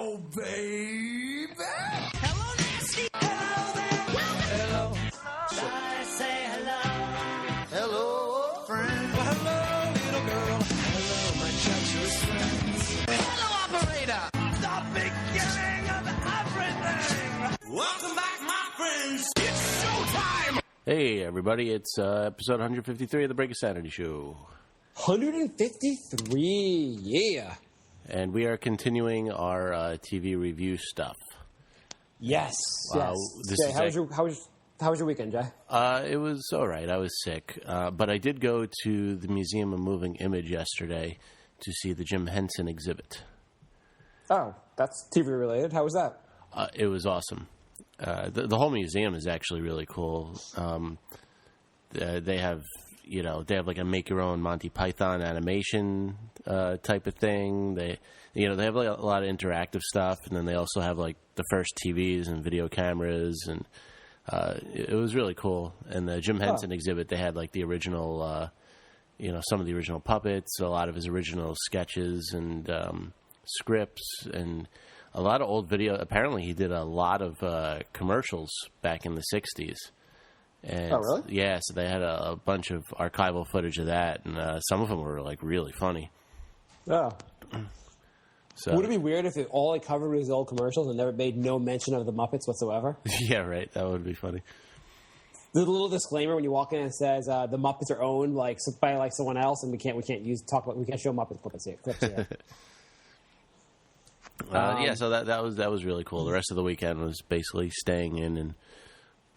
Hello, baby. Hello, Nancy. Hello there. Hello. I say hello. Hello, friend. Well, hello, little girl. Hello, my treacherous friends. Hello, operator. The beginning of everything. Welcome back, my friends. It's showtime. Hey, everybody. It's episode 153 of the Break of Sanity Show. 153, yeah. And we are continuing our TV review stuff. Yes. Wow, yes. Jay, how was your weekend, Jay? It was all right. I was sick. But I did go to the Museum of Moving Image yesterday to see the Jim Henson exhibit. Oh, that's TV related. How was that? It was awesome. The whole museum is actually really cool. They have like a make your own Monty Python animation type of thing. They have like a lot of interactive stuff, and then they also have like the first TVs and video cameras, and it was really cool. And the Jim Henson exhibit, they had like the original, some of the original puppets, a lot of his original sketches and scripts, and a lot of old video. Apparently, he did a lot of commercials back in the 60s. And, oh, really? Yeah, so they had a bunch of archival footage of that, and some of them were, like, really funny. Oh. So, would it be weird if all it covered was old commercials and never made no mention of the Muppets whatsoever? Yeah, right. That would be funny. There's a little disclaimer when you walk in and says the Muppets are owned by someone else, and we can't show Muppet clips here. Yeah, so that was really cool. The rest of the weekend was basically staying in and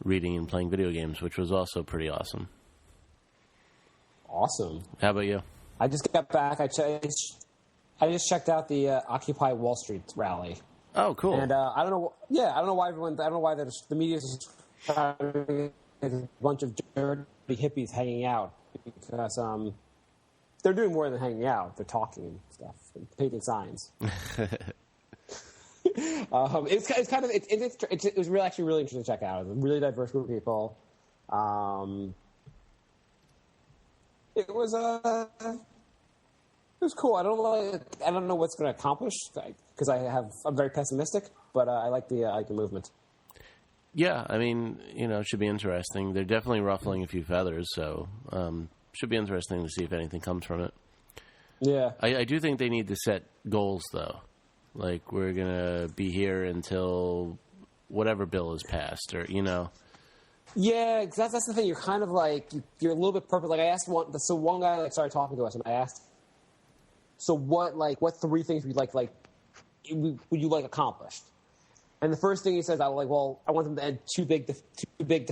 reading and playing video games, which was also pretty awesome. Awesome. How about you? I just got back. I just checked out the Occupy Wall Street rally. Oh, cool. And I don't know. Yeah, I don't know why the media is a bunch of dirty hippies hanging out, because they're doing more than hanging out. They're talking and stuff, and painting signs. It was actually really interesting to check out. It was a really diverse group of people. It was cool. I don't know what's going to accomplish, because I'm very pessimistic, but I like the movement. Yeah, I mean, it should be interesting. They're definitely ruffling a few feathers, so should be interesting to see if anything comes from it. Yeah, I do think they need to set goals, though. Like, we're going to be here until whatever bill is passed, or, Yeah, that's the thing. You're kind of like, you're a little bit perfect. Like, I asked one guy started talking to us, and I asked, so what three things would you like accomplished? And the first thing he says, I want them to end too big to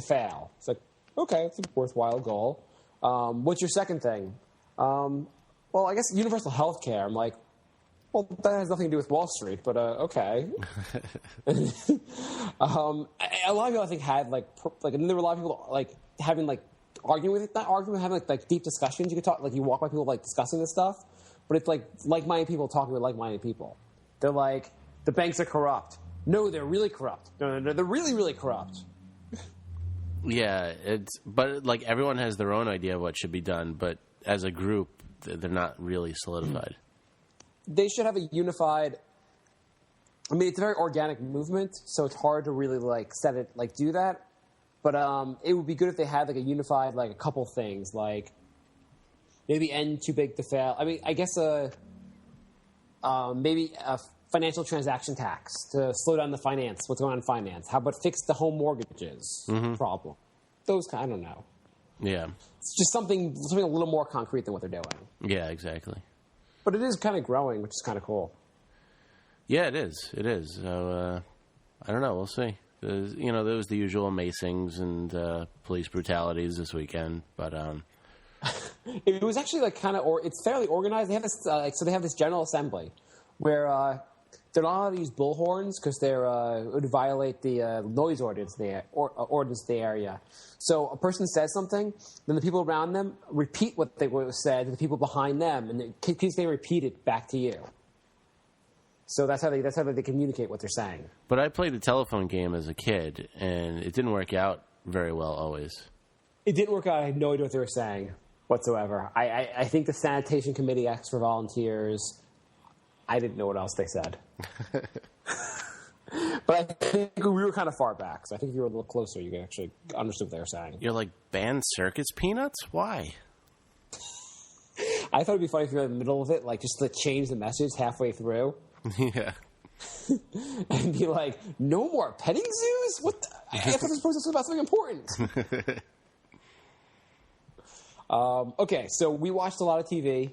fail. It's like, okay, it's a worthwhile goal. What's your second thing? Well, I guess universal health care. I'm like, well, that has nothing to do with Wall Street, but okay. A lot of people, I think, had and there were a lot of people having having deep discussions. You could talk, you walk by people discussing this stuff, but it's like-minded people talking with like-minded people. They're like, the banks are corrupt. No, they're really corrupt. No, they're really, really corrupt. Yeah, but everyone has their own idea of what should be done, but as a group, they're not really solidified. They should have a unified. I mean, it's a very organic movement, so it's hard to really set it do that. But it would be good if they had a unified a couple things, maybe end too big to fail. I mean, I guess maybe a financial transaction tax to slow down what's going on in finance. How about fix the home mortgages problem? Those I don't know. Yeah, it's just something a little more concrete than what they're doing. Yeah, exactly. But it is kind of growing, which is kind of cool. Yeah, it is. It is. So, I don't know. We'll see. There was the usual macings and police brutalities this weekend, but it was actually it's fairly organized. They have this, so they have this General Assembly where they're not allowed to use bullhorns because it would violate the noise ordinance in the area. So a person says something, then the people around them repeat what they said to the people behind them, and they repeat it back to you. So that's how they communicate what they're saying. But I played a telephone game as a kid, and it didn't work out very well always. It didn't work out. I had no idea what they were saying whatsoever. I think the sanitation committee asked for volunteers. I didn't know what else they said. But I think we were kind of far back, so I think if you were a little closer, you could actually understand what they were saying. You're like, banned circus peanuts? Why? I thought it'd be funny if you were in the middle of it, like just to change the message halfway through. Yeah. And be like, no more petting zoos? What? I thought this was about something important. Okay, so we watched a lot of TV,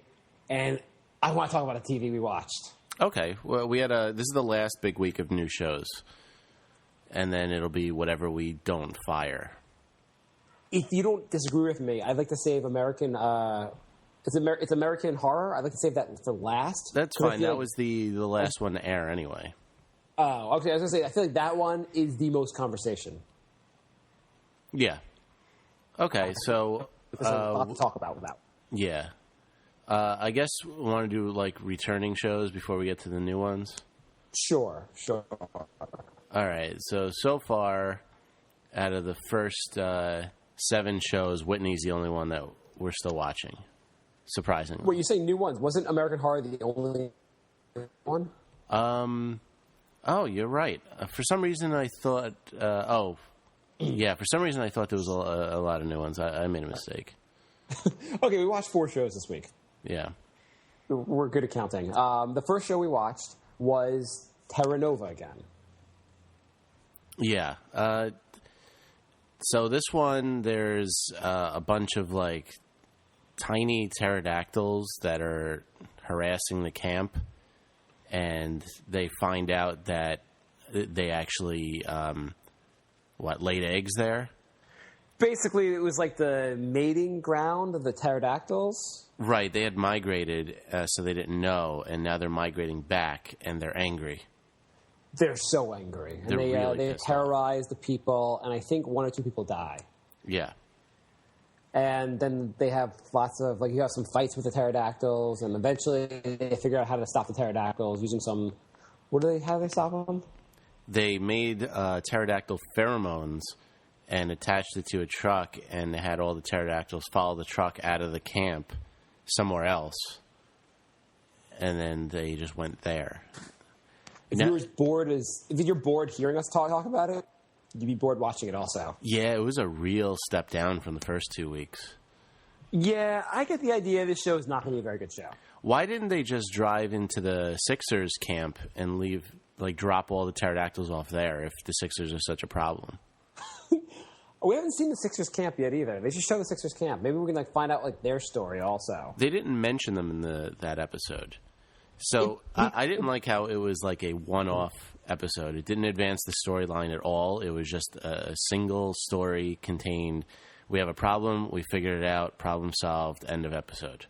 and I want to talk about a TV we watched. Okay, well, this is the last big week of new shows, and then it'll be whatever we don't fire. If you don't disagree with me, I'd like to save American. It's American Horror. I'd like to save that for last. That's fine. That was the last one to air anyway. Oh, okay. I was gonna say I feel like that one is the most conversation. Yeah. Okay, so There's a lot to talk about with that. Yeah. I guess we want to do like returning shows before we get to the new ones. Sure. All right. So far, out of the first 7 shows, Whitney's the only one that we're still watching. Surprisingly. Wait, you say new ones? Wasn't American Horror the only one? Oh, you're right. For some reason, I thought. Yeah. For some reason, I thought there was a lot of new ones. I made a mistake. Okay, we watched 4 shows this week. Yeah. We're good at counting. The first show we watched was Terra Nova again. Yeah. So this one, there's a bunch of like tiny pterodactyls that are harassing the camp, and they find out that they actually laid eggs there. Basically, it was like the mating ground of the pterodactyls. Right, they had migrated, so they didn't know, and now they're migrating back, and they're angry. They're so angry. And They're really they pissed terrorize the people, and I think 1 or 2 people die. Yeah. And then they have lots of, like, you have some fights with the pterodactyls, and eventually they figure out how to stop the pterodactyls using some, how do they stop them? They made pterodactyl pheromones and attached it to a truck, and they had all the pterodactyls follow the truck out of the camp somewhere else, and then they just went there. If you're bored hearing us talk about it, you'd be bored watching it also. Yeah, it was a real step down from the first 2 weeks. Yeah, I get the idea this show is not going to be a very good show. Why didn't they just drive into the Sixers camp and drop all the pterodactyls off there if the Sixers are such a problem? We haven't seen the Sixers camp yet either. They should show the Sixers camp. Maybe we can find out their story also. They didn't mention them in that episode. So I didn't like how it was like a one-off episode. It didn't advance the storyline at all. It was just a single story contained, we have a problem, we figured it out, problem solved, end of episode.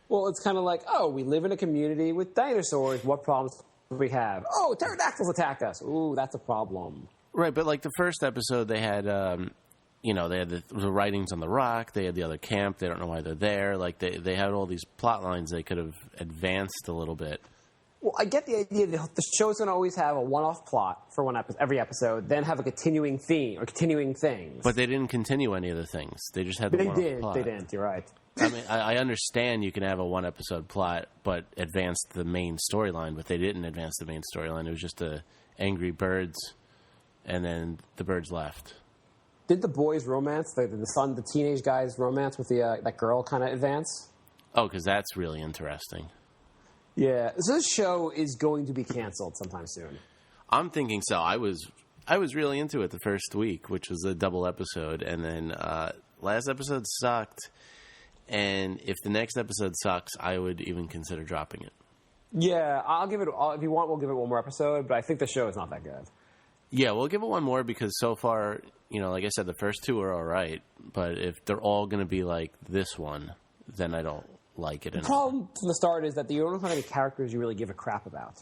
Well, it's kind of like, we live in a community with dinosaurs. What problems do we have? Oh, pterodactyls attack us. Ooh, that's a problem. Right, but like the first episode, they had, they had the writings on the rock. They had the other camp. They don't know why they're there. Like they had all these plot lines they could have advanced a little bit. Well, I get the idea that the show's going to always have a one-off plot for every episode, then have a continuing theme or continuing things. But they didn't continue any of the things. They just had the one-off plot. They didn't. You're right. I mean, I understand you can have a one-episode plot, but advance the main storyline. But they didn't advance the main storyline. It was just angry birds, and then the birds left. Did the boys' romance, the teenage guy's romance with that girl, kind of advance? Oh, because that's really interesting. Yeah, so this show is going to be canceled sometime soon. I'm thinking so. I was really into it the first week, which was a double episode, and then last episode sucked. And if the next episode sucks, I would even consider dropping it. Yeah, I'll give it. If you want, we'll give it one more episode. But I think the show is not that good. Yeah, we'll give it one more because so far, like I said, the first 2 are all right. But if they're all going to be like this one, then I don't like it anymore. The problem from the start is that you don't have any characters you really give a crap about.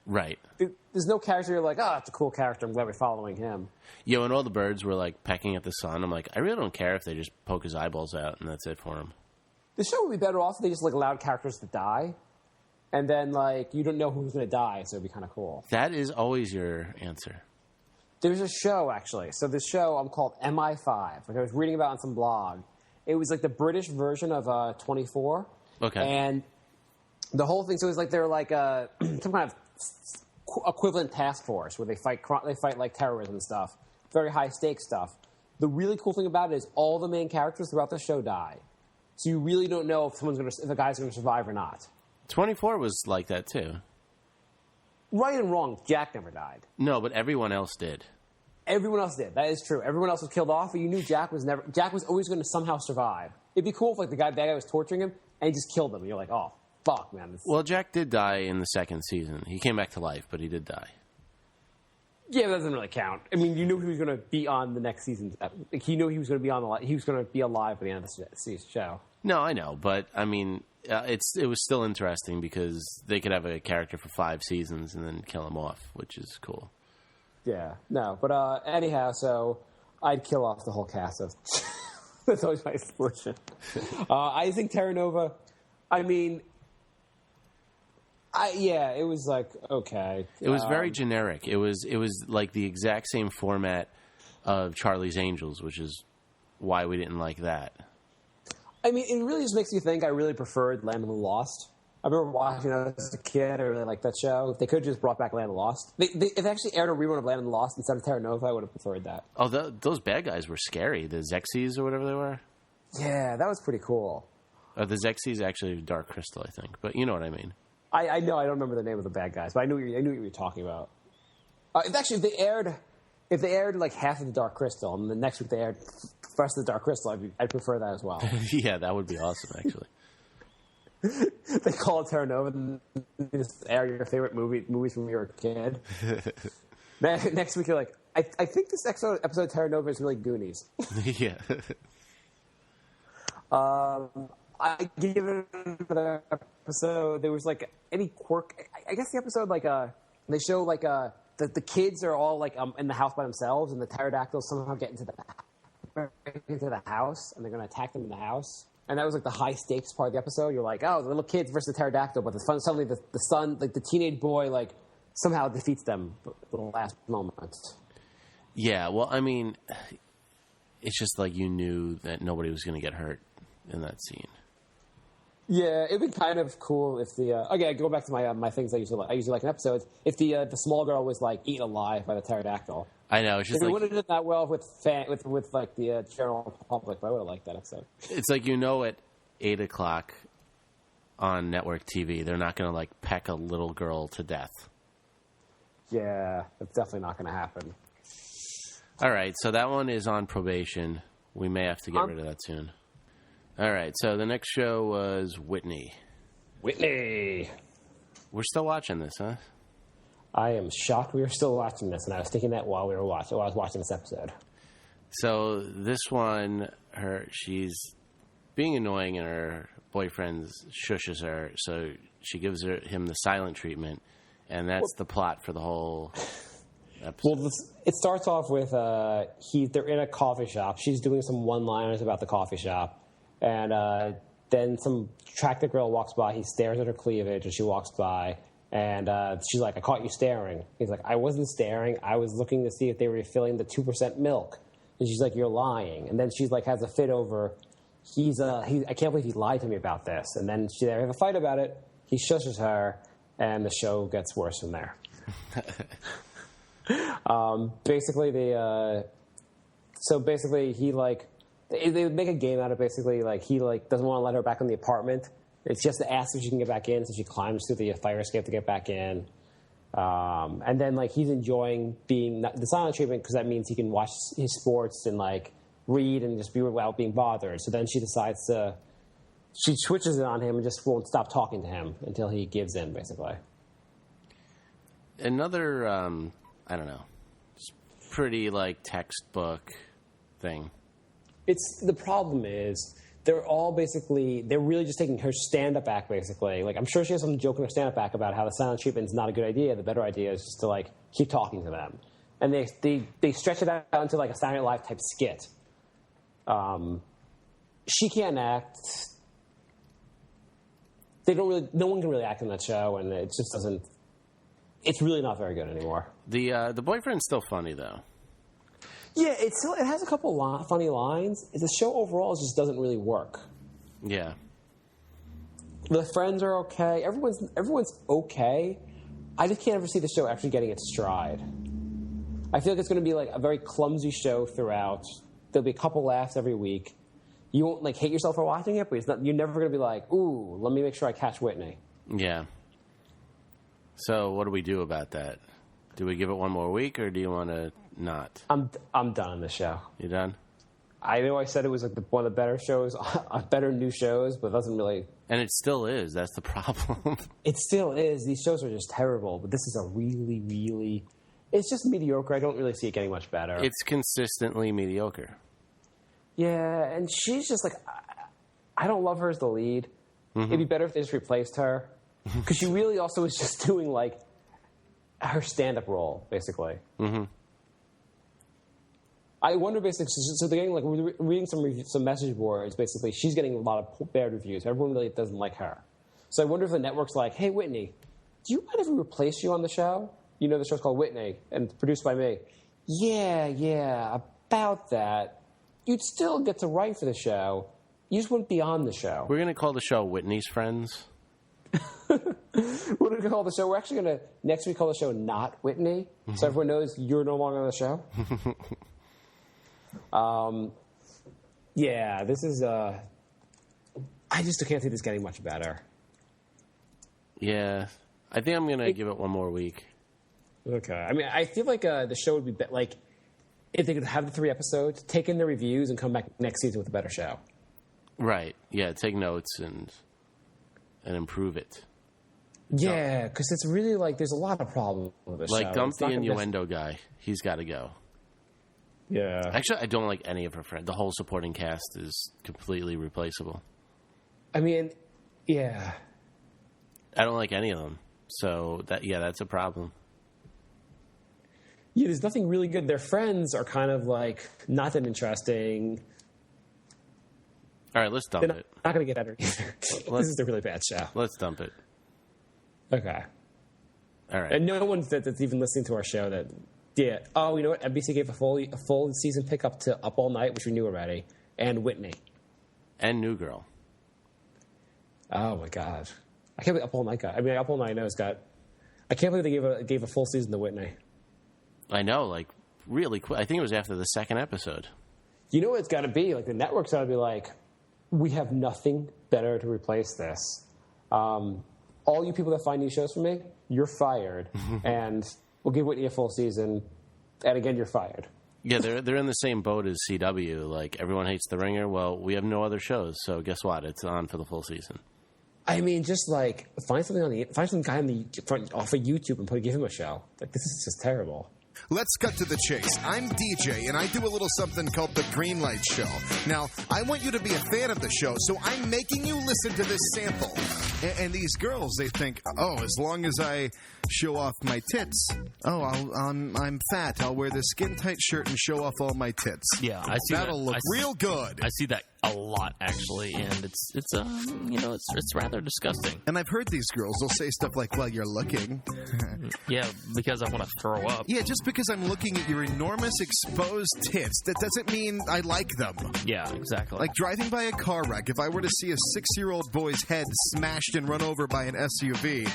Right. There's no character you're like, it's a cool character. I'm glad we're following him. Yeah, when all the birds were like pecking at the sun, I'm like, I really don't care if they just poke his eyeballs out and that's it for him. The show would be better off if they just allowed characters to die. And then, you don't know who's going to die, so it'd be kind of cool. that is always your answer. There's a show, actually. So this show called MI5. I was reading about it on some blog. It was like the British version of 24. Okay. And the whole thing, so it was they're some kind of equivalent task force where they fight like terrorism and stuff, very high stakes stuff. The really cool thing about it is all the main characters throughout the show die, so you really don't know if the guy's going to survive or not. 24 was like that too. Right and wrong, Jack never died. No, but everyone else did. Everyone else did. That is true. Everyone else was killed off, but you knew Jack was always going to somehow survive. It'd be cool if like the bad guy was torturing him and he just killed him. And you're like, oh fuck, man. Well, Jack did die in the second season. He came back to life, but he did die. Yeah, that doesn't really count. I mean, you knew he was going to be on the next season. Like, he knew he was going to be he was going to be alive by the end of the show. No, I know, but I mean, it was still interesting because they could have a character for 5 seasons and then kill him off, which is cool. Yeah, no, but anyhow, so I'd kill off the whole cast of. That's always my solution. I think Terra Nova. I mean, it was like okay. It was very generic. It was like the exact same format of Charlie's Angels, which is why we didn't like that. I mean, it really just makes me think I really preferred Land of the Lost. I remember watching it as a kid. I really liked that show. If they could have just brought back Land of the Lost. If they actually aired a rerun of Land of the Lost instead of Terra Nova, I would have preferred that. Oh, those bad guys were scary. The Xerxes or whatever they were. Yeah, that was pretty cool. The Xerxes actually Dark Crystal, I think. But you know what I mean. I know. I don't remember the name of the bad guys, but I knew what you were talking about. If they aired like half of the Dark Crystal, and the next week they aired the rest of the Dark Crystal, I'd prefer that as well. Yeah, that would be awesome, actually. They call it Terra Nova and just air your favorite movies from your kid. Next week you're like, I think this episode of Terra Nova is really Goonies. Yeah. I give it another episode. There was like any quirk. I guess the episode they show the kids are all like in the house by themselves, and the pterodactyls somehow get into the house, and they're going to attack them in the house. And that was like the high stakes part of the episode. You're like, oh, the little kids versus the pterodactyl, but suddenly the son, like the teenage boy, like somehow defeats them at the last moment. Yeah, well, I mean, it's just like you knew that nobody was going to get hurt in that scene. Yeah, it'd be kind of cool if I go back to my things I usually like in episodes. If the small girl was like eaten alive by the pterodactyl. I know. It's just like, it would have done that well with like the general public, but I would have liked that episode. It's like, at 8 o'clock on network TV, they're not going to like peck a little girl to death. Yeah, that's definitely not going to happen. All right, so that one is on probation. We may have to get rid of that soon. All right, so the next show was Whitney. Whitney! We're still watching this, huh? I am shocked we were still watching this, and I was thinking that while I was watching this episode. So this one, she's being annoying, and her boyfriend shushes her, so she gives him the silent treatment, and that's the plot for the whole episode. Well, it starts off with they're in a coffee shop. She's doing some one-liners about the coffee shop, and then some attractive girl walks by. He stares at her cleavage, and she walks by. And she's like, I caught you staring. He's like, I wasn't staring. I was looking to see if they were refilling the 2% milk. And she's like, you're lying. And then she's like, has a fit over, I can't believe he lied to me about this. And then they have a fight about it. He shushes her, and the show gets worse from there. Basically, he like, they make a game out of basically like he like doesn't want to let her back in the apartment. It's just to ask if she can get back in, so she climbs through the fire escape to get back in. And then, like, he's enjoying being the silent treatment because that means he can watch his sports and, like, read and just be without being bothered. So then she switches it on him and just won't stop talking to him until he gives in, basically. Another, I don't know, just pretty, like, textbook thing. The problem is, they're really just taking her stand-up act, basically. Like, I'm sure she has some joke in her stand-up act about how the silent treatment is not a good idea. The better idea is just to, like, keep talking to them. And they stretch it out into, like, a Saturday Night Live type skit. She can't act. No one can really act in that show, and it just doesn't. It's really not very good anymore. The boyfriend's still funny, though. Yeah, it has a couple funny lines. The show overall just doesn't really work. Yeah. The friends are okay. Everyone's okay. I just can't ever see the show actually getting its stride. I feel like it's going to be like a very clumsy show throughout. There'll be a couple laughs every week. You won't like hate yourself for watching it, but you're never going to be like, ooh, let me make sure I catch Whitney. Yeah. So what do we do about that? Do we give it one more week, or do you want to not? I'm done on the show. You done? I know I said it was like one of the better shows, better new shows, but it doesn't really. And it still is. That's the problem. It still is. These shows are just terrible, but this is a really, really. It's just mediocre. I don't really see it getting much better. It's consistently mediocre. Yeah, and she's just like, I don't love her as the lead. It'd be better if they just replaced her, because she really also is just doing like her stand-up role, basically. Mm-hmm. I wonder, basically, so they're getting, like, reading some message boards, basically, she's getting a lot of bad reviews. Everyone really doesn't like her. So I wonder if the network's like, hey, Whitney, do you mind if we replace you on the show? You know the show's called Whitney, and produced by me. Yeah, about that. You'd still get to write for the show. You just wouldn't be on the show. We're going to call the show Whitney's Friends. We're going to call the show, we're actually going to, next week, call the show Not Whitney, so everyone knows you're no longer on the show. Yeah, this is, I just can't see this getting much better. Yeah, I think I'm going to give it one more week. Okay. I mean, I feel like the show would be, like, if they could have the 3 episodes, take in the reviews, and come back next season with a better show. Right. Yeah, take notes and improve it. Yeah, because it's really, like, there's a lot of problems with the show. Like, dump the innuendo guy. He's got to go. Yeah. Actually, I don't like any of her friends. The whole supporting cast is completely replaceable. I mean, yeah. I don't like any of them. So, that's a problem. Yeah, there's nothing really good. Their friends are kind of, like, not that interesting. All right, let's dump it. Not going to get better either. This is a really bad show. Let's dump it. Okay. All right. And no one that's even listening to our show that... Yeah. Oh, you know what? NBC gave a full season pickup to Up All Night, which we knew already, and Whitney. And New Girl. Oh, my God. I can't believe Up All Night got... I mean, Up All Night I know has got... I can't believe they gave a full season to Whitney. I know, like, really quick. I think it was after the second episode. You know what it's got to be? Like, the network's got to be like, we have nothing better to replace this. All you people that find these shows for me, you're fired. And we'll give Whitney a full season. And again, you're fired. Yeah, they're in the same boat as CW. Like, everyone hates The Ringer. Well, we have no other shows, so guess what? It's on for the full season. I mean, just like find some guy on the front off of YouTube and give him a show. Like, this is just terrible. Let's cut to the chase. I'm DJ, and I do a little something called the Greenlight Show. Now, I want you to be a fan of the show, so I'm making you listen to this sample. And these girls, they think, oh, as long as I show off my tits, I'm fat. I'll wear the skin-tight shirt and show off all my tits. Yeah, I see That'll look real good. I see that a lot, actually, and it's rather disgusting. And I've heard these girls, they'll say stuff like, well, you're looking. Yeah, because I want to throw up. Yeah, just because I'm looking at your enormous exposed tits, that doesn't mean I like them. Yeah, exactly. Like driving by a car wreck, if I were to see a 6-year-old boy's head smashed and run over by an SUV,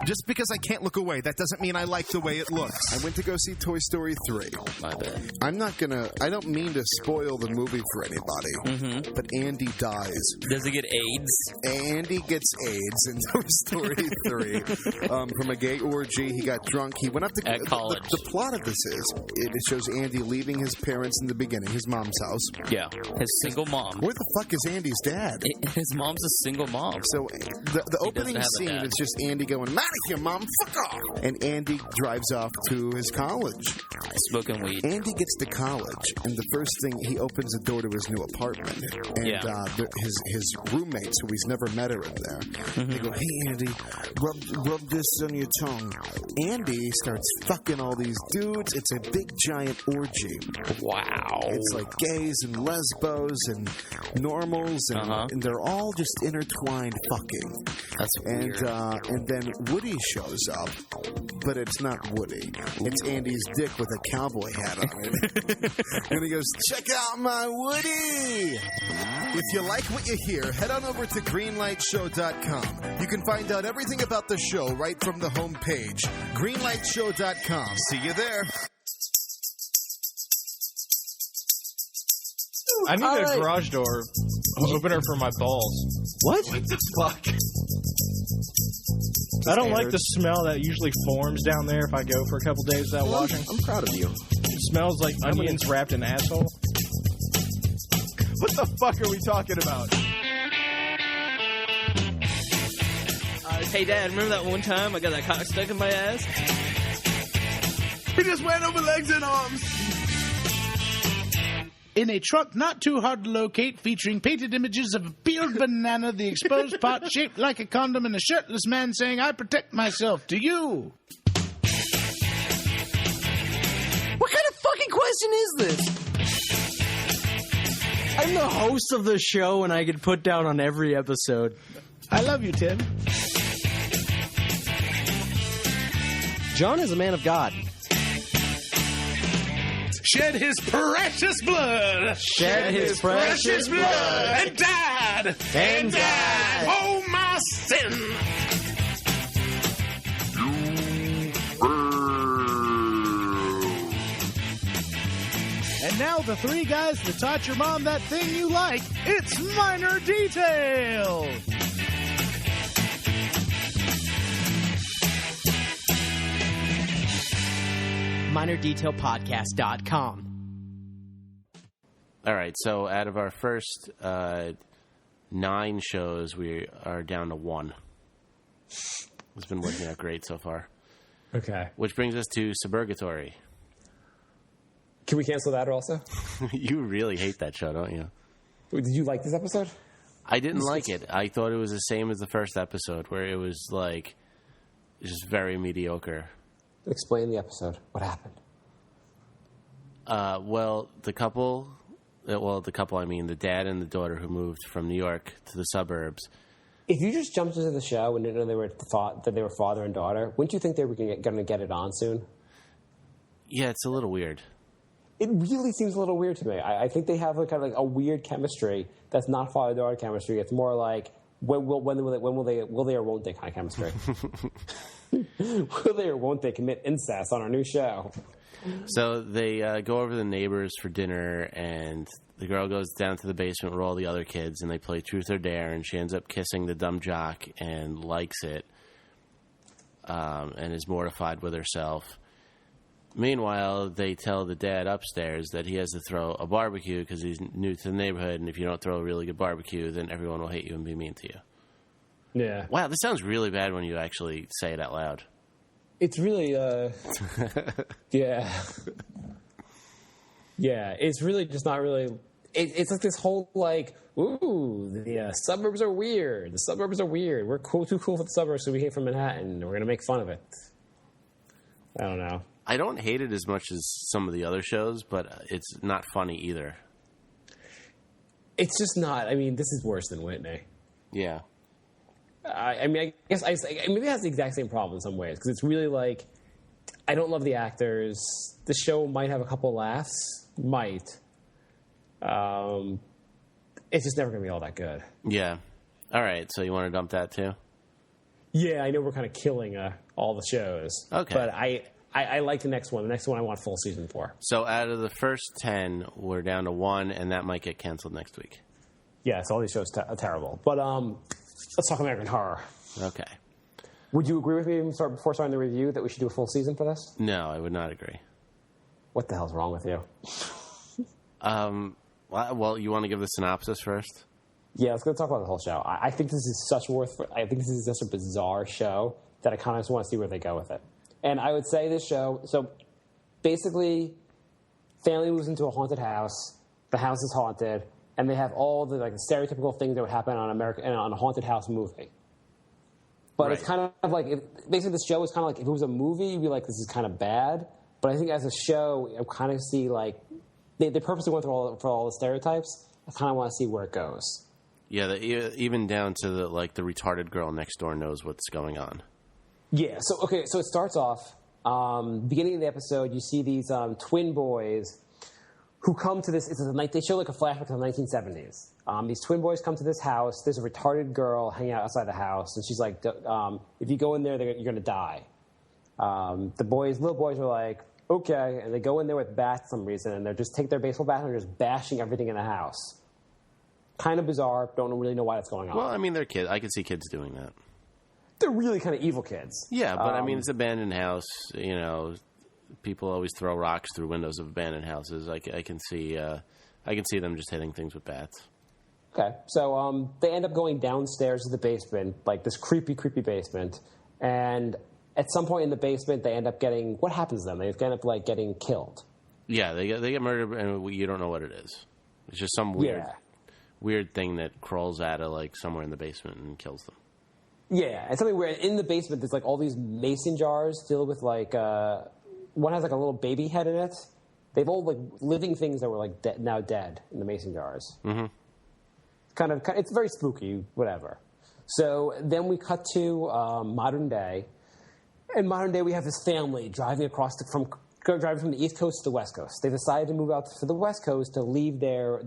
just because I can't look away, that doesn't mean I like the way it looks. I went to go see Toy Story 3. My bad. I don't mean to spoil the movie for anybody, but Andy dies. Does he get AIDS? Andy gets AIDS in Toy Story 3 from a gay orgy. He got drunk. He went up to at college. The plot of this is it shows Andy leaving his parents in the beginning, his mom's house. Yeah, his single mom. Where the fuck is Andy's dad? His mom's a single mom. So the opening scene is just Andy going, "I'm out of here, Mom, fuck off!" And Andy drives off to his college. Smoking weed. Andy gets to college, and the first thing, he opens the door to his new apartment. And his roommates, who he's never met, are in there. They go, "Hey, Andy, rub this on your tongue." Andy starts fucking all these dudes. It's a big, giant orgy. Wow. It's like gays and lesbos and normals, and they're all just intertwined fucking. That's weird. And then Woody shows up, but it's not Woody. It's Andy's dick with a cowboy hat on it. And he goes, check out my Woody! If you like what you hear, head on over to greenlightshow.com. You can find out everything about the show right from the homepage. greenlightshow.com. See you there. I need a garage door opener for my balls. What? What the fuck? I don't like the smell that usually forms down there if I go for a couple days without washing. I'm proud of you. It smells like onions wrapped in asshole. What the fuck are we talking about? Hey, Dad, remember that one time I got that cock stuck in my ass? He just went over legs and arms. In a truck not too hard to locate, featuring painted images of a peeled banana, the exposed pot shaped like a condom, and a shirtless man saying, I protect myself. To you. What kind of fucking question is this? I'm the host of the show, and I get put down on every episode. I love you, Tim. John is a man of God. Shed his precious blood. Shed his precious blood. And died. And died. Oh, my sin. And now the three guys that taught your mom that thing you like. It's Minor Detail. MinorDetailPodcast.com. All right, so out of our first 9 shows, we are down to 1. It's been working out great so far. Okay. Which brings us to Suburgatory. Can we cancel that also? You really hate that show, don't you? Did you like this episode? I didn't like it. I thought it was the same as the first episode, where it was like just very mediocre. Explain the episode. What happened? Well, the couple, I mean the dad and the daughter who moved from New York to the suburbs. If you just jumped into the show and didn't know that they were father and daughter, wouldn't you think they were going to get it on soon? Yeah, it's a little weird. It really seems a little weird to me. I think they have kind of like a weird chemistry that's not father-daughter chemistry. It's more like when will they or won't they kind of chemistry. Will they or won't they commit incest on our new show? So they go over to the neighbors for dinner, and the girl goes down to the basement with all the other kids, and they play Truth or Dare, and she ends up kissing the dumb jock and likes it, and is mortified with herself. Meanwhile, they tell the dad upstairs that he has to throw a barbecue because he's new to the neighborhood, and if you don't throw a really good barbecue, then everyone will hate you and be mean to you. Yeah. Wow, this sounds really bad when you actually say it out loud. It's really, yeah. Yeah, it's really just not really... It's like this whole, like, ooh, the suburbs are weird. The suburbs are weird. We're too cool for the suburbs, so we came from Manhattan, and we're going to make fun of it. I don't know. I don't hate it as much as some of the other shows, but it's not funny either. It's just not. I mean, this is worse than Whitney. Yeah. I mean, I guess maybe it has the exact same problem in some ways, because it's really like, I don't love the actors. The show might have a couple laughs. Might. It's just never going to be all that good. Yeah. All right, so you want to dump that too? Yeah, I know we're kind of killing all the shows. Okay. But I like the next one. The next one I want full season for. So out of the first 10, we're down to 1, and that might get canceled next week. Yeah, so all these shows are terrible. But let's talk American Horror. Okay. Would you agree with me before starting the review that we should do a full season for this? No, I would not agree. What the hell's wrong with you? Well, you want to give the synopsis first? Yeah, let's go talk about the whole show. I think this is such a bizarre show that I kind of just want to see where they go with it. And I would say this show, so basically, family moves into a haunted house. The house is haunted, and they have all the like stereotypical things that would happen on a haunted house movie. But right. It's kind of like basically this show is kind of like if it was a movie, you'd be like, this is kind of bad. But I think as a show, I kind of see like they purposely went through all the stereotypes. I kind of want to see where it goes. Yeah, even down to the retarded girl next door knows what's going on. Yeah. So it starts off. Beginning of the episode, you see these twin boys who come to this. They show like a flashback to the 1970s. These twin boys come to this house. There's a retarded girl hanging out outside the house, and she's like, "If you go in there, you're going to die." The little boys are like, "Okay," and they go in there with bats for some reason, and they just take their baseball bat and they're just bashing everything in the house. Kind of bizarre. Don't really know why that's going on. Well, I mean, they're kids. I could see kids doing that. They're really kind of evil kids. Yeah, but I mean, it's an abandoned house. You know, people always throw rocks through windows of abandoned houses. I can see them just hitting things with bats. Okay, so they end up going downstairs to the basement, like this creepy, creepy basement, and at some point in the basement, they end up getting. What happens to them? They end up like getting killed. Yeah, they get murdered, and you don't know what it is. It's just some weird thing that crawls out of like somewhere in the basement and kills them. Yeah, and something weird. In the basement, there's like all these mason jars filled with like one has like a little baby head in it. They've all like living things that were like now dead in the mason jars. Mm-hmm. Kind of, it's very spooky. Whatever. So then we cut to modern day. In modern day, we have this family driving from the East Coast to the West Coast. They decided to move out to the West Coast to leave their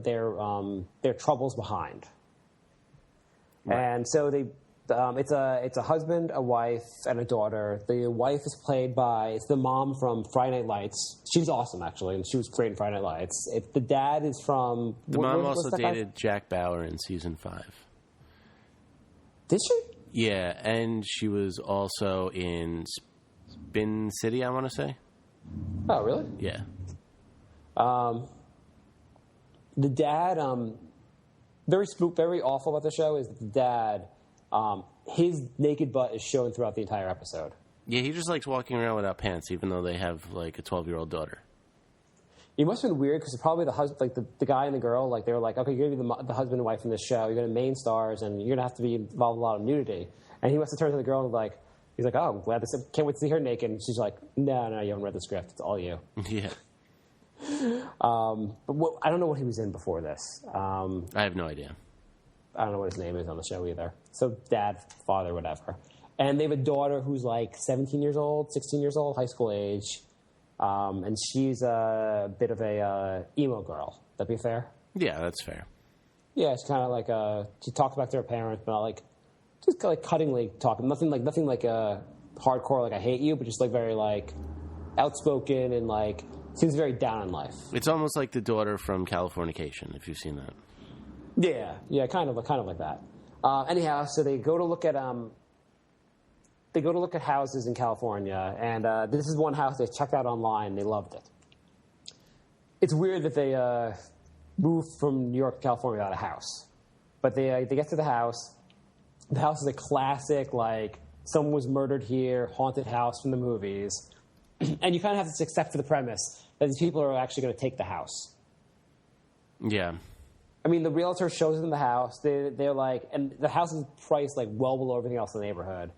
troubles behind. Right. And so it's a husband, a wife, and a daughter. The wife is played by the mom from Friday Night Lights. She's awesome, actually, and she was great in Friday Night Lights. The dad is from... The mom also dated Jack Bauer in season 5. Did she? Yeah, and she was also in Spin City, I want to say. Oh, really? Yeah. The dad, very awful about the show is that the dad... his naked butt is shown throughout the entire episode. Yeah, he just likes walking around without pants, even though they have like a 12-year-old daughter. It must have been weird because probably the husband, like the guy and the girl, like they were like, okay, you're gonna be the husband and wife in this show. You're gonna main stars, and you're gonna have to be involved in a lot of nudity. And he must have turned to the girl and like, he's like, oh, I'm glad can't wait to see her naked. And she's like, no, you haven't read the script. It's all you. Yeah. But I don't know what he was in before this. I have no idea. I don't know what his name is on the show either. So dad, father, whatever. And they have a daughter who's like 17 years old, 16 years old, high school age. And she's a bit of a emo girl. That'd be fair? Yeah, that's fair. Yeah, it's kind of like she talks back to her parents, but not like just like cuttingly talking. Nothing like hardcore like I hate you, but just like very like outspoken and like seems very down in life. It's almost like the daughter from Californication, if you've seen that. Yeah, kind of like that. Anyhow, so they go to look at houses in California, and this is one house they checked out online. They loved it. It's weird that they moved from New York to California without a house, but they get to the house. The house is a classic, like someone was murdered here, haunted house from the movies, and you kind of have to accept for the premise that these people are actually going to take the house. Yeah. I mean, the realtor shows them the house. They're like, and the house is priced like well below everything else in the neighborhood.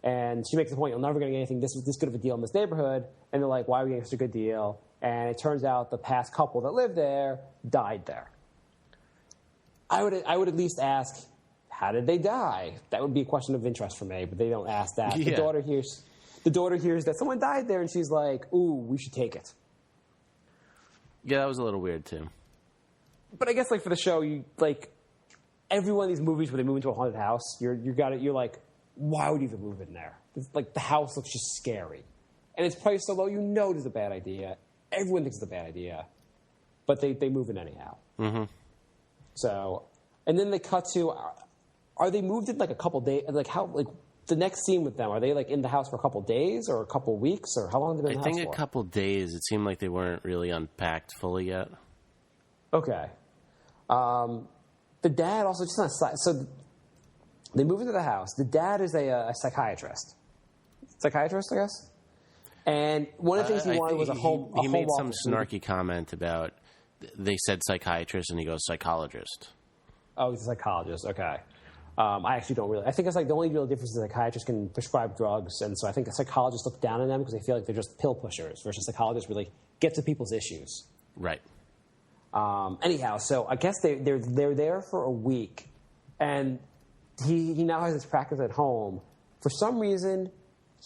And she makes the point, you're never going to get anything this good of a deal in this neighborhood. And they're like, why are we getting such a good deal? And it turns out the past couple that lived there died there. I would at least ask, how did they die? That would be a question of interest for me, but they don't ask that. Yeah. The daughter hears that someone died there, and she's like, ooh, we should take it. Yeah, that was a little weird too. But I guess like for the show, you like every one of these movies where they move into a haunted house, you're like, why would you even move in there? It's like the house looks just scary, and it's priced so low, you know it's a bad idea. Everyone thinks it's a bad idea, but they move in anyhow. Mm-hmm. So, and then they cut to, are they moved in like a couple days? Like how like the next scene with them? Are they like in the house for a couple days or a couple weeks or how long have they been in the house for? I think a couple days. It seemed like they weren't really unpacked fully yet. Okay. The dad also just on a side. So they move into the house. The dad is a psychiatrist. Psychiatrist, I guess. And one of the things he wanted was a home. He made some snarky comment about. They said psychiatrist, and he goes psychologist. Oh, he's a psychologist. Okay. I actually don't really. I think it's like the only real difference is psychiatrists can prescribe drugs, and so I think a psychologist look down on them because they feel like they're just pill pushers, versus psychologists really get to people's issues. Right. Anyhow, so I guess they're there for a week, and he now has his practice at home. For some reason,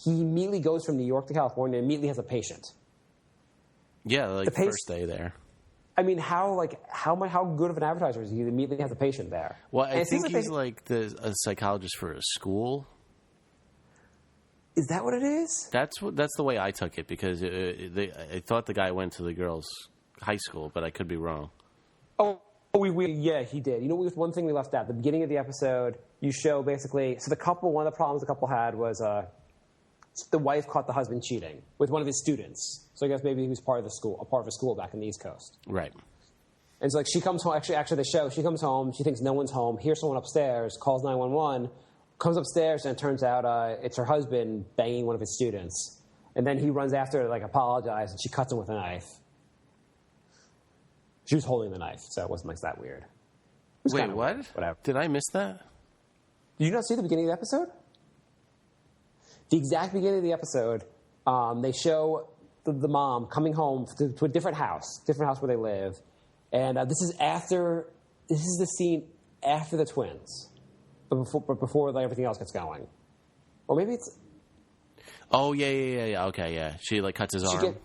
he immediately goes from New York to California and immediately has a patient. Yeah, like The the first day there. I mean, how good of an advertiser is he? He immediately has a patient there. Well, And I it seems think like he's like a psychologist for a school. Is that what it is? That's the way I took it, because I thought the guy went to the girls' high school, but I could be wrong. Yeah, he did. You know, one thing we left out. At the beginning of the episode, you show basically, so one of the problems the couple had was the wife caught the husband cheating with one of his students. So I guess maybe he was part of a school back in the East Coast. Right. And so like she comes home, actually the show, she comes home, she thinks no one's home, hears someone upstairs, calls 911, comes upstairs, and it turns out it's her husband banging one of his students. And then he runs after her to like apologize, and she cuts him with a knife. She was holding the knife, so it wasn't like that weird. Wait, kinda what? weird. Whatever. Did I miss that? Did you not see the beginning of the episode? The exact beginning of the episode, they show the mom coming home to a different house where they live, and this is the scene after the twins, but before like, everything else gets going, or maybe it's. Oh yeah. Okay, yeah. She like cuts his arm.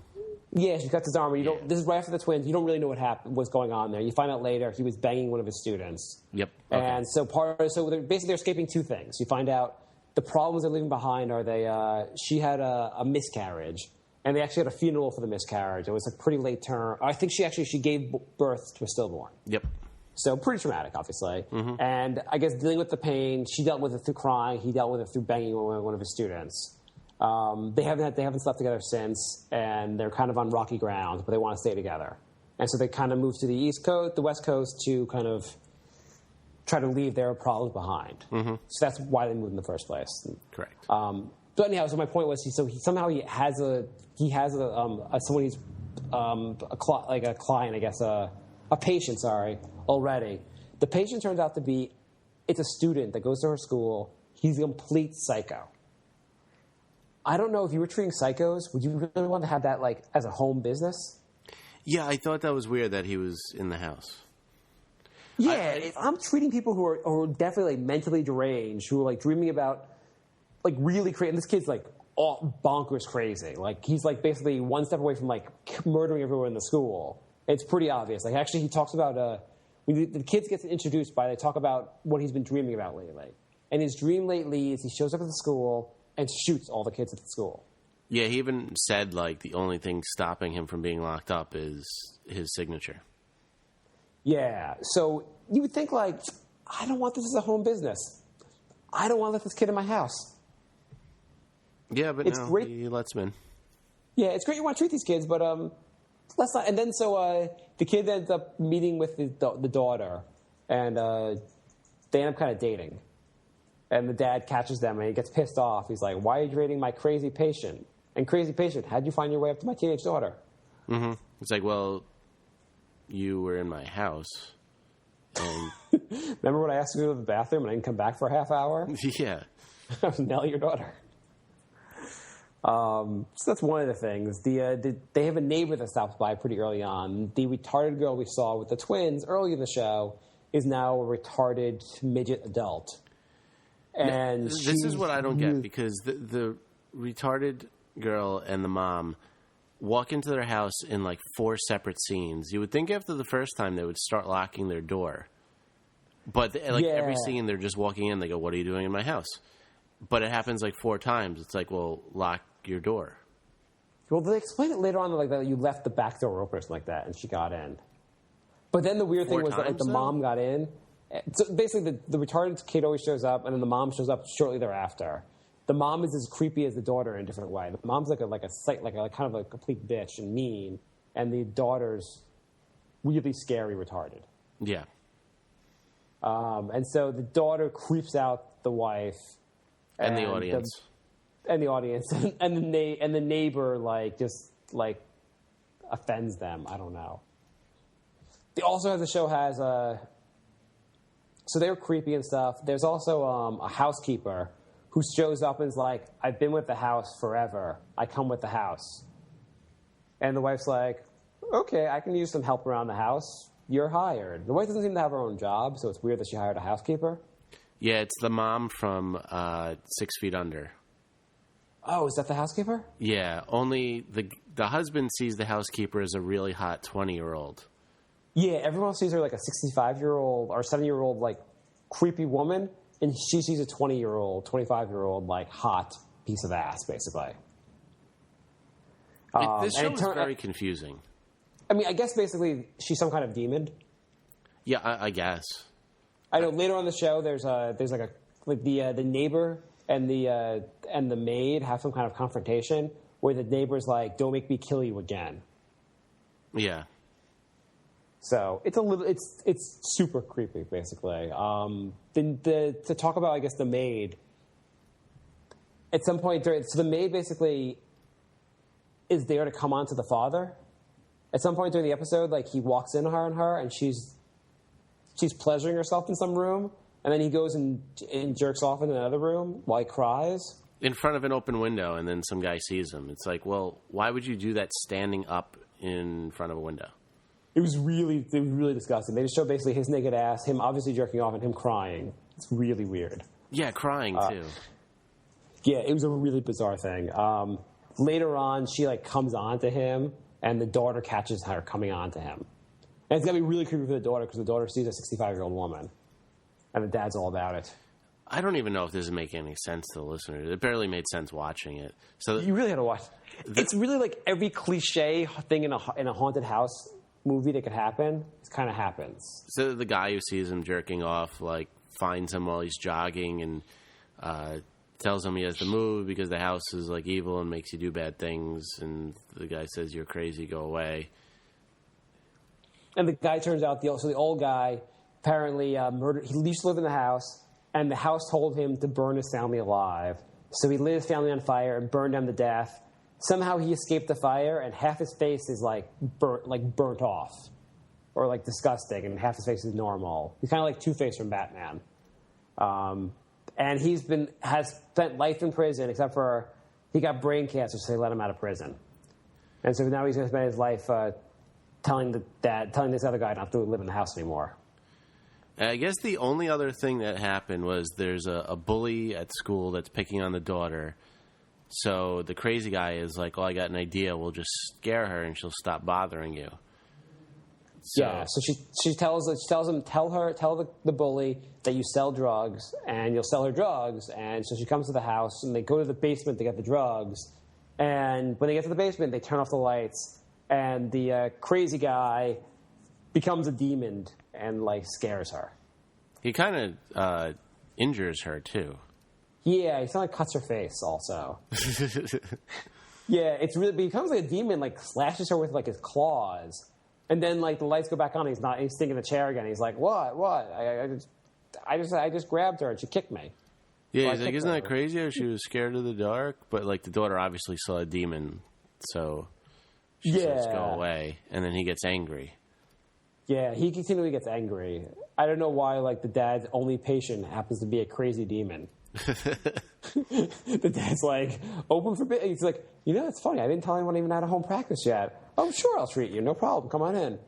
She cuts his arm. This is right after the twins. You don't really know what's going on there. You find out later he was banging one of his students. Yep. Okay. And so they're escaping two things. You find out the problems they're leaving behind are she had a miscarriage, and they actually had a funeral for the miscarriage. It was a pretty late term. I think she gave birth to a stillborn. Yep. So pretty traumatic, obviously. Mm-hmm. And I guess dealing with the pain, she dealt with it through crying. He dealt with it through banging one of his students. They haven't slept together since, and they're kind of on rocky ground, but they want to stay together. And so they kind of move to the West Coast to kind of try to leave their problems behind. Mm-hmm. So that's why they moved in the first place. Correct. But anyhow, so my point was, he has someone he's a client, I guess, a patient. Sorry, already. The patient turns out to be it's a student that goes to her school. He's a complete psycho. I don't know if you were treating psychos, would you really want to have that like as a home business? Yeah, I thought that was weird that he was in the house. Yeah, if I'm treating people who are definitely like mentally deranged, who are like dreaming about like really crazy, and this kid's like bonkers crazy. Like he's like basically one step away from like murdering everyone in the school. It's pretty obvious. Like actually he talks about when the kids get introduced they talk about what he's been dreaming about lately. And his dream lately is he shows up at the school and shoots all the kids at the school. Yeah, he even said, like, the only thing stopping him from being locked up is his signature. Yeah, so you would think, like, I don't want this as a home business. I don't want to let this kid in my house. Yeah, but it's great. He lets him in. Yeah, it's great you want to treat these kids, but let's not. And then the kid ends up meeting with the daughter, and they end up kind of dating. And the dad catches them, and he gets pissed off. He's like, why are you dating my crazy patient? And crazy patient, how'd you find your way up to my teenage daughter? Mm-hmm. It's like, well, you were in my house. And remember when I asked you to go to the bathroom and I didn't come back for a half hour? Yeah. I was Nellie, your daughter. So that's one of the things. They have a neighbor that stops by pretty early on. The retarded girl we saw with the twins early in the show is now a retarded midget adult. And this is what I don't get, because the retarded girl and the mom walk into their house in like 4 separate scenes. You would think after the first time they would start locking their door. But every scene they're just walking in, they go, what are you doing in my house? But it happens like 4 times. It's like, well, lock your door. Well, they explain it later on like that you left the back door open or something like that, and she got in. But then the weird thing was that like, the mom got in. So basically, the retarded kid always shows up, and then the mom shows up shortly thereafter. The mom is as creepy as the daughter in a different way. The mom's like a kind of a complete bitch and mean, and the daughter's really scary retarded. Yeah. And so the daughter creeps out the wife and the audience, and the neighbor like just like offends them. I don't know. The show has so they're creepy and stuff. There's also a housekeeper who shows up and is like, I've been with the house forever. I come with the house. And the wife's like, okay, I can use some help around the house. You're hired. The wife doesn't seem to have her own job, so it's weird that she hired a housekeeper. Yeah, it's the mom from 6 Feet Under. Oh, is that the housekeeper? Yeah, only the husband sees the housekeeper as a really hot 20-year-old. Yeah, everyone sees her like a 65-year-old or 70-year-old like creepy woman, and she sees a 20-year-old, 25-year-old like hot piece of ass, basically. This show is very confusing. I mean, I guess basically she's some kind of demon. Yeah, I guess. I know later on the show there's the neighbor and the maid have some kind of confrontation where the neighbor's like, "Don't make me kill you again." Yeah. So it's super creepy, basically. To talk about, I guess, the maid. At some point, so the maid basically is there to come on to the father. At some point during the episode, like he walks in on her, and she's pleasuring herself in some room, and then he goes and jerks off in another room while he cries. In front of an open window, and then some guy sees him. It's like, well, why would you do that standing up in front of a window? It was really disgusting. They just show basically his naked ass, him obviously jerking off, and him crying. It's really weird. Yeah, crying too. Yeah, it was a really bizarre thing. Later on, she like comes on to him, and the daughter catches her coming on to him. And it's gonna be really creepy for the daughter because the daughter sees a 65-year-old woman, and the dad's all about it. I don't even know if this is making any sense to the listeners. It barely made sense watching it. So you really had to watch. It's really like every cliche thing in a haunted house movie that could happen. It kind of happens. So the guy who sees him jerking off, like, finds him while he's jogging and tells him he has to move because the house is like evil and makes you do bad things. And the guy says, "You're crazy. Go away." And the guy turns out the old guy apparently murdered. He used to live in the house, and the house told him to burn his family alive. So he lit his family on fire and burned them to death. Somehow he escaped the fire, and half his face is like burnt off, or like disgusting, and half his face is normal. He's kind of like Two-Face from Batman. And has spent life in prison, except for he got brain cancer, so they let him out of prison. And so now he's going to spend his life telling this other guy not to live in the house anymore. I guess the only other thing that happened was there's a bully at school that's picking on the daughter. So the crazy guy is like, "Oh, I got an idea. We'll just scare her, and she'll stop bothering you." So she tells him, tell the bully that you sell drugs, and you'll sell her drugs. And so she comes to the house, and they go to the basement to get the drugs. And when they get to the basement, they turn off the lights, and the crazy guy becomes a demon and like scares her. He kind of injures her too. Yeah, he kind of cuts her face also. Yeah, it's really becomes like a demon, like slashes her with like his claws. And then, like, the lights go back on. He's sitting in the chair again. He's like, "What? I just grabbed her and she kicked me." Yeah, so he's like, "Isn't that crazy how she was scared of the dark?" But like, the daughter obviously saw a demon, so she says, "Go away," and then he gets angry. Yeah, he continually gets angry. I don't know why. Like, the dad's only patient happens to be a crazy demon. The dad's like, "Open for business." He's like, "It's funny. I didn't tell anyone I even had a home practice yet." "Oh, sure, I'll treat you. No problem. Come on in."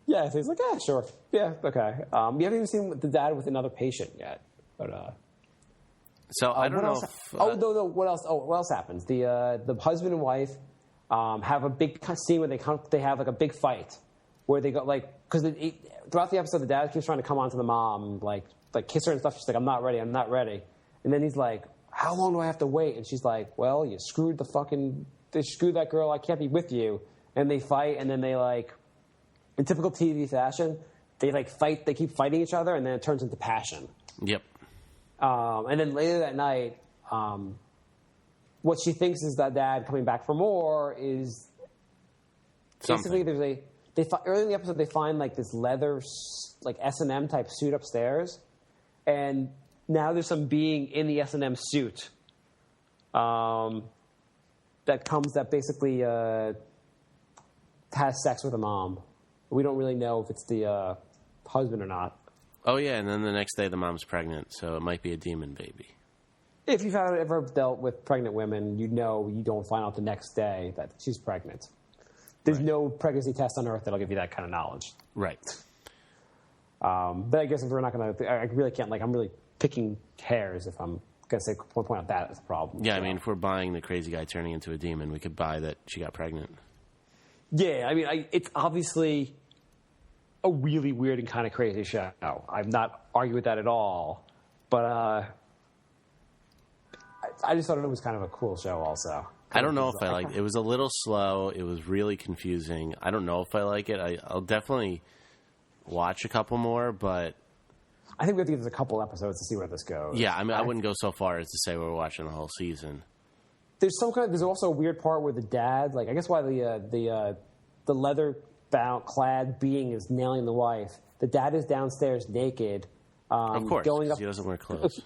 Yeah, so he's like, "Yeah, sure. Yeah, okay." We haven't even seen the dad with another patient yet. But so I don't know. No. What else? Oh, what else happens? The husband and wife have a big scene where they have like a big fight where they go like because throughout the episode the dad keeps trying to come on to the mom like kiss her and stuff. She's like, I'm not ready. And then he's like, "How long do I have to wait?" And she's like, "Well, they screwed that girl. I can't be with you." And they fight, and then they like, in typical TV fashion, they like fight. They keep fighting each other, and then it turns into passion. Yep. And then later that night, what she thinks is that dad coming back for more is basically early in the episode they find like this leather like S&M type suit upstairs, and now there's some being in the S&M suit that basically has sex with a mom. We don't really know if it's the husband or not. Oh, yeah, and then the next day the mom's pregnant, so it might be a demon baby. If you've ever dealt with pregnant women, you don't find out the next day that she's pregnant. There's no pregnancy test on Earth that'll give you that kind of knowledge. Right. But I guess if we're not going to... I really can't... Like, I'm really picking hairs. If I'm gonna point out that as a problem. Yeah, so. I mean, if we're buying the crazy guy turning into a demon, we could buy that she got pregnant. Yeah, I mean, it's obviously a really weird and kind of crazy show. I'm not arguing with that at all, but I just thought it was kind of a cool show also. I don't know if I like it. It was a little slow. It was really confusing. I don't know if I like it. I'll definitely watch a couple more, but I think we have to give this a couple episodes to see where this goes. Yeah, I mean, I wouldn't go so far as to say we're watching the whole season. There's also a weird part where the dad, like, I guess why the leather clad being is nailing the wife. The dad is downstairs naked. Of course, going up. He doesn't wear clothes.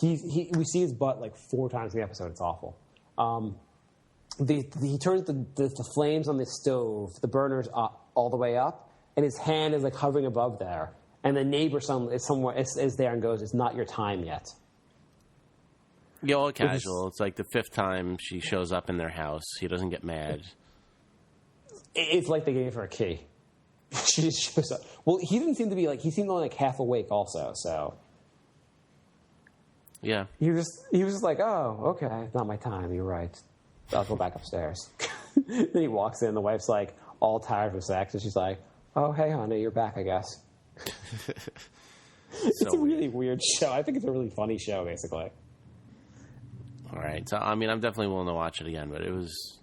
We see his butt like 4 times in the episode. It's awful. He turns the flames on the stove, the burners all the way up, and his hand is like hovering above there. And the neighbor is there and goes, "It's not your time yet." Yeah, all casual. It's like the 5th time she shows up in their house. He doesn't get mad. It's like they gave her a key. She just shows up. Well, he didn't seem to be he seemed like half awake also. So yeah, he was just like, "Oh, okay, it's not my time. You're right. I'll go back upstairs." Then he walks in. The wife's like all tired from sex, and she's like, "Oh, hey, honey, you're back, I guess." It's a really weird show. I think it's a really funny show, basically. All right, so I mean, I'm definitely willing to watch it again, but it was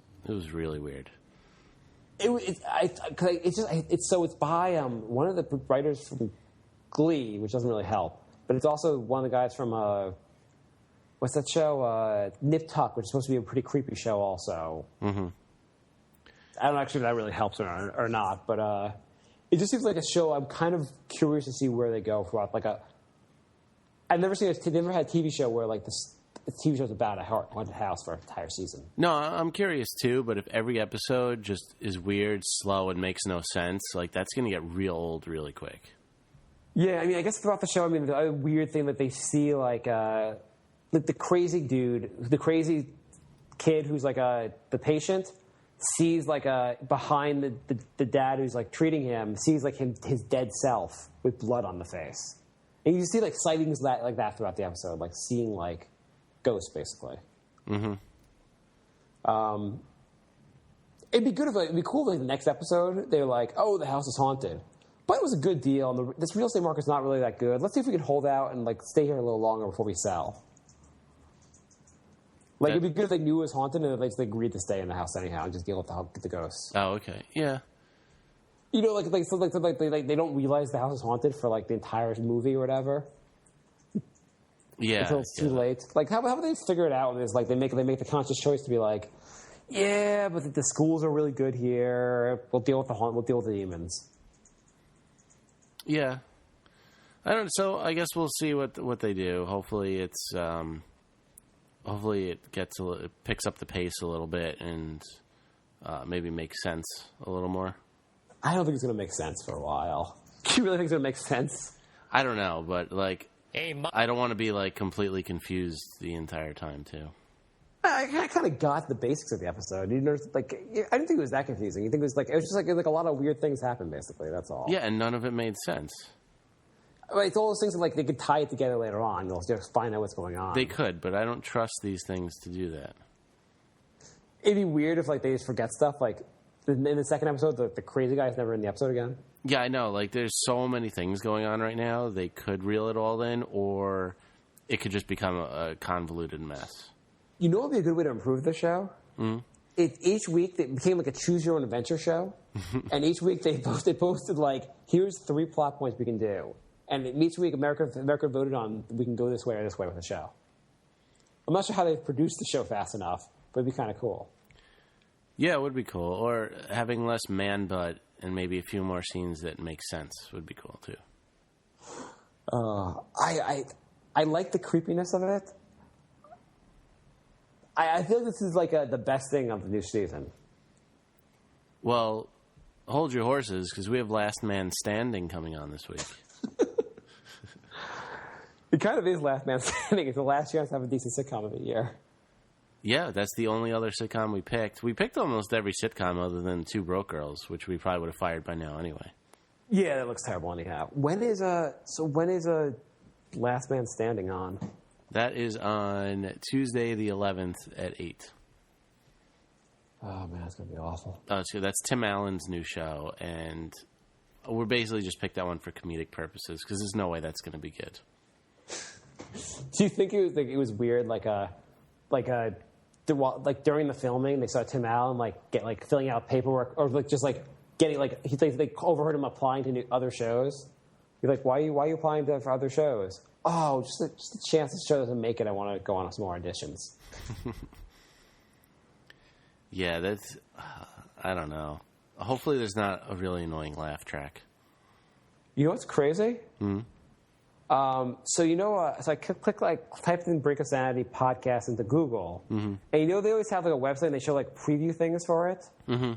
really weird. It's by one of the writers from Glee, which doesn't really help, but it's also one of the guys from what's that show? Nip Tuck, which is supposed to be a pretty creepy show, also. Mm-hmm. I don't know actually if that really helps or not, but it just seems like a show. I'm kind of curious to see where they go for I've never had a TV show where like this. The TV show's about a haunted house for an entire season. No, I'm curious too, but if every episode just is weird, slow, and makes no sense, like that's going to get real old really quick. Yeah, I mean, I guess throughout the show, I mean, the other weird thing that they see, like the crazy dude, the crazy kid who's like the patient, sees like behind the dad who's like treating him, sees like his dead self with blood on the face. And you see like sightings like that throughout the episode, like seeing like ghosts, basically. Mm-hmm. It'd be cool if the next episode they're like, "Oh, the house is haunted," but it was a good deal. And this real estate market's not really that good. Let's see if we can hold out and like stay here a little longer before we sell. Like it'd be good if they knew it was haunted and they just agreed to stay in the house anyhow and just deal with the ghosts. Oh, okay, yeah. You know, they don't realize the house is haunted for like the entire movie or whatever. Yeah, until it's too late. Like, how about they figure it out? And it's like they make the conscious choice to be like, "Yeah, but the schools are really good here. We'll deal with the demons." Yeah, I don't. So I guess we'll see what they do. Hopefully, it picks up the pace a little bit and maybe makes sense a little more. I don't think it's going to make sense for a while. Do you really think it's going to make sense? I don't know, but like. I don't want to be like completely confused the entire time too. I kind of got the basics of the episode. You know, like I didn't think it was that confusing. You think it was just like a lot of weird things happened. Basically, that's all. Yeah, and none of it made sense. It's all those things that like they could tie it together later on. You'll just find out what's going on. They could, but I don't trust these things to do that. It'd be weird if like they just forget stuff. Like in the second episode, the crazy guy is never in the episode again. Yeah, I know. Like, there's so many things going on right now. They could reel it all in, or it could just become a convoluted mess. You know what would be a good way to improve the show? Mm-hmm. If each week it became like a choose-your-own-adventure show, and each week they posted like, here's 3 plot points we can do. And each week America voted on, we can go this way or this way with the show. I'm not sure how they've produced the show fast enough, but it'd be kind of cool. Yeah, it would be cool. Or having less man butt and maybe a few more scenes that make sense would be cool too. I like the creepiness of it. I feel like this is like the best thing of the new season. Well, hold your horses because we have Last Man Standing coming on this week. It kind of is Last Man Standing. It's the last chance to have a decent sitcom of the year. Yeah, that's the only other sitcom we picked. We picked almost every sitcom other than Two Broke Girls, which we probably would have fired by now anyway. Yeah, that looks terrible anyhow. When is Last Man Standing on? That is on Tuesday the 11th at 8. Oh, man, it's going to be awful. So that's Tim Allen's new show, and we're basically just picked that one for comedic purposes because there's no way that's going to be good. Do you think it was weird, like during the filming, they saw Tim Allen filling out paperwork, or getting they overheard him applying to other shows. You're like, why are you applying for other shows? Oh, just a chance the show doesn't make it. I want to go on some more auditions. Yeah, that's I don't know. Hopefully, there's not a really annoying laugh track. You know what's crazy? Hmm. So I typed in Brink of Sanity podcast into Google, and they always have like a website and they show like preview things for it. Mm-hmm.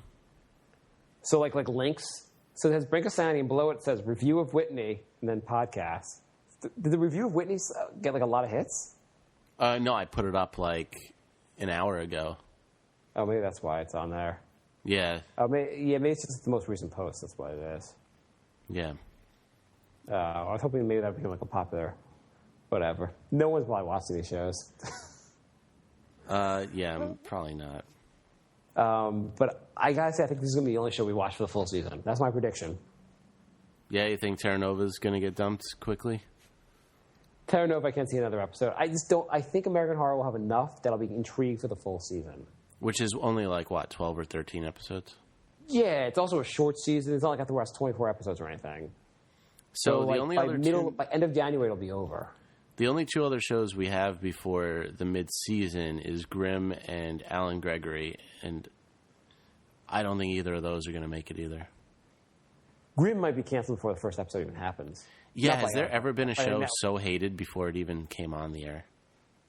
So like links. So it has Brink of Sanity, and below it says review of Whitney, and then podcast. Did the review of Whitney get like a lot of hits? No, I put it up like an hour ago. Oh, maybe that's why it's on there. Yeah. Maybe it's just the most recent post. That's what it is. Yeah. I was hoping maybe that would become like a popular, whatever. No one's probably watching these shows. Yeah, probably not. But I gotta say, I think this is gonna be the only show we watch for the full season. That's my prediction. Yeah, you think Terra Nova is gonna get dumped quickly? Terra Nova, I can't see another episode. I just don't. I think American Horror will have enough that I'll be intrigued for the full season. Which is only like what, 12 or 13 episodes? Yeah, it's also a short season. It's not like I have to watch 24 episodes or anything. So the only other by end of January, it'll be over. The only two other shows we have before the mid-season is Grimm and Alan Gregory, and I don't think either of those are going to make it either. Grimm might be canceled before the first episode even happens. Yeah, has there ever been a show so hated before it even came on the air?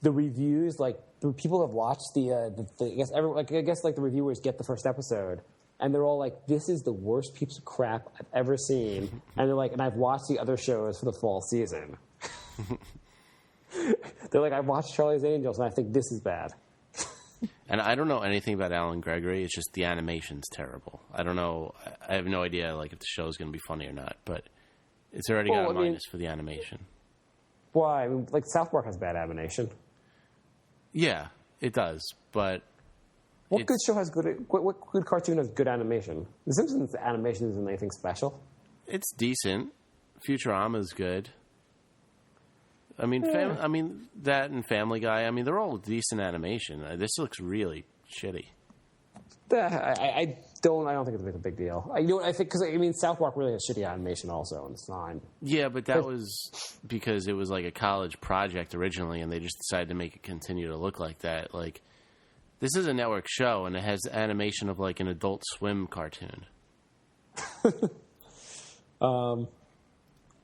The reviews, the people have watched I guess the reviewers get the first episode, and they're all like, "This is the worst piece of crap I've ever seen," and they're like, "And I've watched the other shows for the fall season." They're like, "I've watched Charlie's Angels, and I think this is bad." And I don't know anything about Alan Gregory. It's just the animation's terrible. I don't know. I have no idea if the show's going to be funny or not. But it's already got a minus for the animation. Why? I mean, South Park has bad animation. Yeah, it does. But what good show has good? What good cartoon has good animation? The Simpsons animation isn't anything special. It's decent. Futurama's good. I mean, that and Family Guy. I mean, they're all decent animation. This looks really shitty. I don't think it's a big deal. I think because South Park really has shitty animation also, and it's fine. Yeah, but that was because it was like a college project originally, and they just decided to make it continue to look like that. Like, this is a network show, and it has animation of like an Adult Swim cartoon.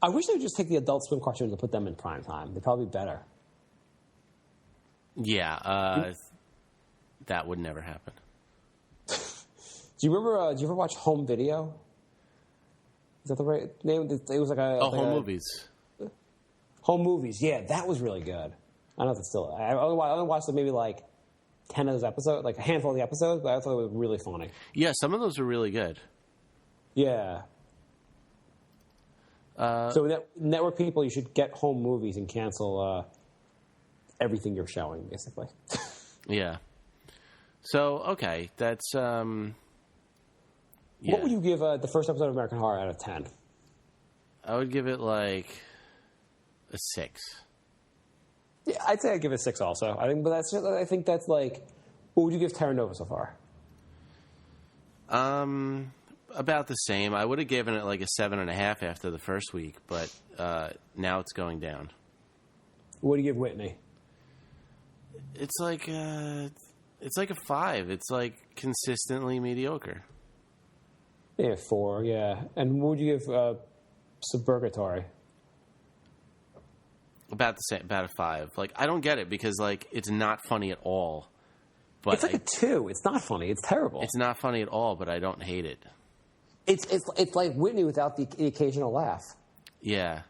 I wish they would just take the Adult Swim cartoons and put them in prime time. They'd probably be better. Yeah, that would never happen. Do you remember? Do you ever watch Home Video? Is that the right name? It was like a Home Movies. Home Movies. Yeah, that was really good. I don't know if it's still. I only watched maybe 10 of those episodes, like a handful of the episodes, but I thought it was really funny. Yeah, some of those were really good. Yeah. So network people, you should get Home Movies and cancel everything you're showing, basically. Yeah. So, okay, that's... Yeah. What would you give the first episode of American Horror out of 10? I would give it a 6. Yeah, I'd say I'd give it a 6 also. I think that's what would you give Terra Nova so far? About the same. I would have given it a 7.5 after the first week, but now it's going down. What do you give Whitney? It's like a 5. It's consistently mediocre. Yeah, 4. Yeah, and what would you give Suburgatory? About the same. About a 5. I don't get it because it's not funny at all. But it's a 2. It's not funny. It's terrible. It's not funny at all, but I don't hate it. It's like Whitney without the occasional laugh. Yeah.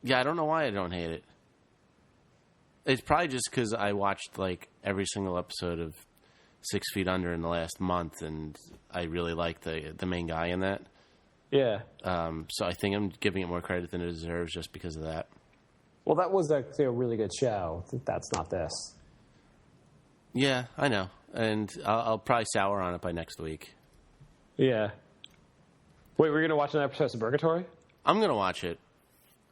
Yeah, I don't know why I don't hate it. It's probably just because I watched every single episode of 6 Feet Under in the last month, and I really like the main guy in that. Yeah. So I think I'm giving it more credit than it deserves just because of that. Well, that was actually a really good show. That's not this. Yeah, I know. And I'll probably sour on it by next week. Yeah. Wait, we're going to watch another episode of Suburgatory? I'm going to watch it.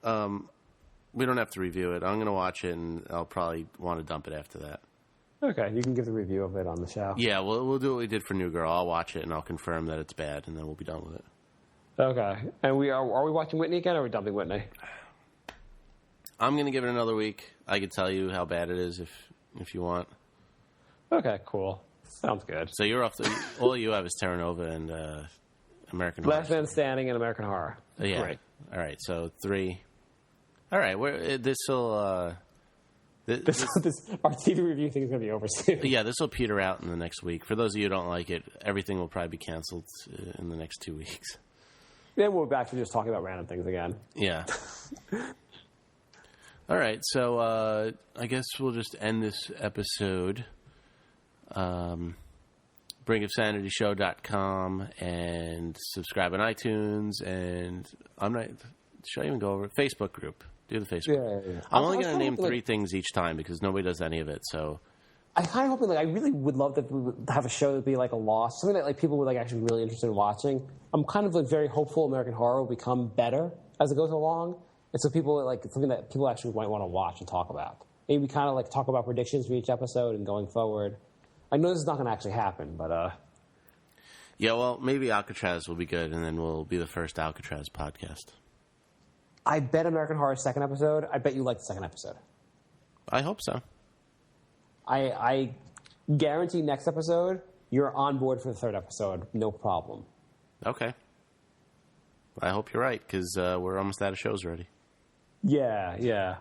We don't have to review it. I'm going to watch it, and I'll probably want to dump it after that. Okay, you can give the review of it on the show. Yeah, we'll do what we did for New Girl. I'll watch it, and I'll confirm that it's bad, and then we'll be done with it. Okay. And are we watching Whitney again, or are we dumping Whitney? I'm going to give it another week. I can tell you how bad it is if you want. Okay, cool. Sounds good. So you're off all you have is Terra Nova and American Horror. Last Man Standing and American Horror. Yeah. Great. All right, so 3. All right, this will... This our TV review thing is going to be over soon. Yeah, this will peter out in the next week. For those of you who don't like it, everything will probably be canceled in the next 2 weeks. Then we're back to just talking about random things again. Yeah. All right, so I guess we'll just end this episode. BrinkofSanityShow.com and subscribe on iTunes. And should I even go over Facebook group? Do the Facebook. Yeah. I'm only going to name 3 things each time because nobody does any of it. So I kind of hoping, I really would love to have a show that'd be like a loss, something that people would actually be really interested in watching. I'm kind of very hopeful American Horror will become better as it goes along, and so people something that people actually might want to watch and talk about. Maybe kind of talk about predictions for each episode and going forward. I know this is not going to actually happen, but yeah, well, maybe Alcatraz will be good, and then we'll be the first Alcatraz podcast. I bet American Horror's second episode. I bet you like the second episode. I hope so. I guarantee next episode you're on board for the third episode. No problem. Okay. I hope you're right because we're almost out of shows already. Yeah.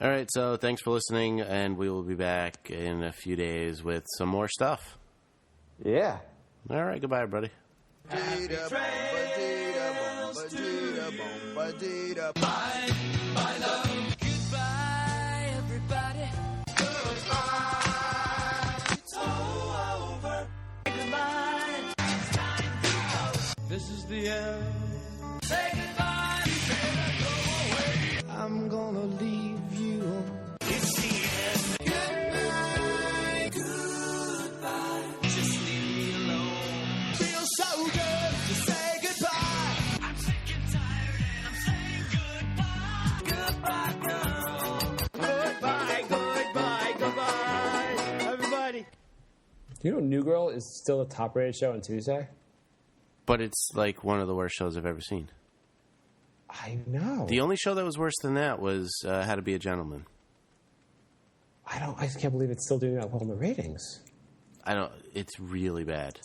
All right, so thanks for listening, and we will be back in a few days with some more stuff. Yeah. All right, goodbye, everybody. Bye, love. Goodbye, everybody. Goodbye. It's all over. Goodbye. It's time to go. This is the end. Say goodbye. You better go away. I'm gonna leave you. It's the end. Goodbye. Just leave me alone. Feels so good to say goodbye. I'm sick and tired and I'm saying goodbye. Goodbye, girl. Goodbye, everybody. Do you know New Girl is still a top-rated show on Tuesday? But it's one of the worst shows I've ever seen. I know. The only show that was worse than that was How to Be a Gentleman. I just can't believe it's still doing that well in the ratings. It's really bad.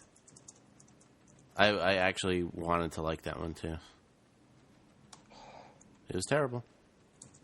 I actually wanted to like that one too. It was terrible.